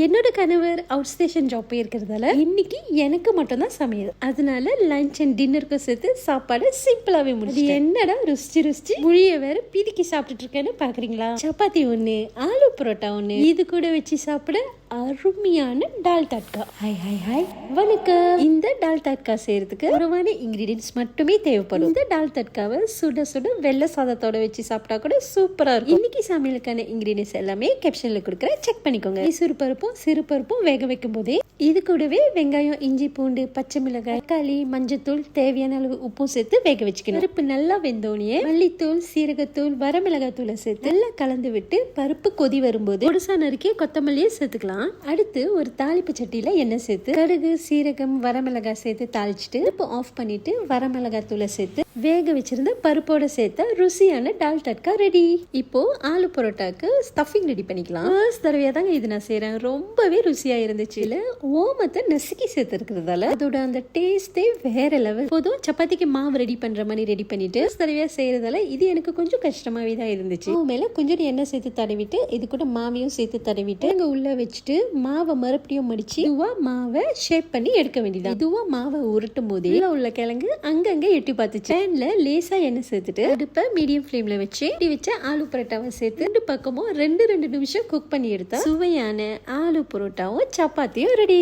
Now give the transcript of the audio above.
என்னோட கணவர் out station job போயிருக்கிறதால இன்னைக்கு எனக்கு மட்டும் தான் சமையல். அதனால லஞ்ச் அண்ட் டின்னருக்கும் சேர்த்து சாப்பாடு சிம்பிளாவே முடிச்சு. என்னடா ருசிச்சு மொழிய வேற பீதிக்கு சாப்பிட்டுட்டு இருக்கேன்னு பாக்குறீங்களா? சப்பாத்தி ஒண்ணு, ஆலு பரோட்டா ஒண்ணு, இது கூட வச்சு சாப்பிட அருமையான டால் தட்கா. ஹாய் ஹாய் ஹாய் வணக்கம். இந்த டால் தட்கா செய்யறதுக்கு குறைவான இன்கிரீடியன்ஸ் மட்டுமே தேவைப்படும். இந்த டால் தட்காவை சுட சுட வெள்ளை சாதத்தோட வச்சு சாப்பிட்டா கூட சூப்பரா இருக்கும். இன்னைக்கு சமையலுக்கான இன்கிரீடியன்ஸ் எல்லாமே கேப்ஷன்ல கொடுக்குறேன், செக் பண்ணிக்கோங்க. மைசூர் பருப்பும் சிறு பருப்பும் வேக வைக்கும் போதே இது கூடவே வெங்காயம், இஞ்சி, பூண்டு, பச்சை மிளகாய், தக்காளி, மஞ்சத்தூள், தேவையான அளவு உப்பும் சேர்த்து வேக வச்சுக்கணும். பருப்பு நல்லா வெந்தோனியே மல்லித்தூள், சீரகத்தூள், வரமிளகாய் தூளை சேர்த்து நல்லா கலந்து விட்டு பருப்பு கொதி வரும்போது பொடுசா நறுக்கி கொத்தமல்லியை சேர்த்துக்கலாம். அடுத்து ஒரு தாளிப்பு சட்டியில எண்ணெய் சேர்த்து கடுகு, சீரகம், வரமிளகாய் சேர்த்து தாளிச்சுட்டு இப்போ ஆஃப் பண்ணிட்டு வரமிளகாய் தூளை சேர்த்து வேக வச்சிருந்த பருப்போட சேர்த்த ருசியான டால் தட்கா ரெடி. இப்போ ஆலு பரோட்டாக்கு ஸ்டஃபிங் ரெடி பண்ணிக்கலாம். ஃபர்ஸ்ட் தடவையா தாங்க இது நான் செய்யறேன். ரொம்பவே ருசியா இருந்துச்சு. இல்ல ஓமத்தை நசுக்கி சேர்த்து இருக்கிறதால அதோட அந்த டேஸ்டே வேற லெவல். போதும் சப்பாத்திக்கு மாவு ரெடி பண்ற மாதிரி ரெடி பண்ணிட்டு தடவையா செய்யறதால இது எனக்கு கொஞ்சம் கஷ்டமாவே தான் இருந்துச்சு. மேல கொஞ்சம் எண்ணெய் சேர்த்து தடவிட்டு இது கூட மாவையும் சேர்த்து தடவிட்டு அங்க உள்ள வச்சுட்டு மாவை மறுபடியும் மடிச்சு இதுவா மாவை ஷேப் பண்ணி எடுக்க வேண்டியது. இதுவா மாவை உருட்டும் போதே உள்ள கிழங்கு அங்கங்க எட்டி பார்த்துச்சு. பேன்ல லேசா எண்ணெய் சேர்த்துட்டு அடுப்பை மீடியம் ஃப்ளேம்ல வச்சு வச்ச ஆலு பரோட்டாவை சேர்த்து ரெண்டு பக்கமும் ரெண்டு நிமிஷம் குக் பண்ணி எடுத்தா சுவையான ஆலு பரோட்டாவும் சப்பாத்தியும் ரெடி.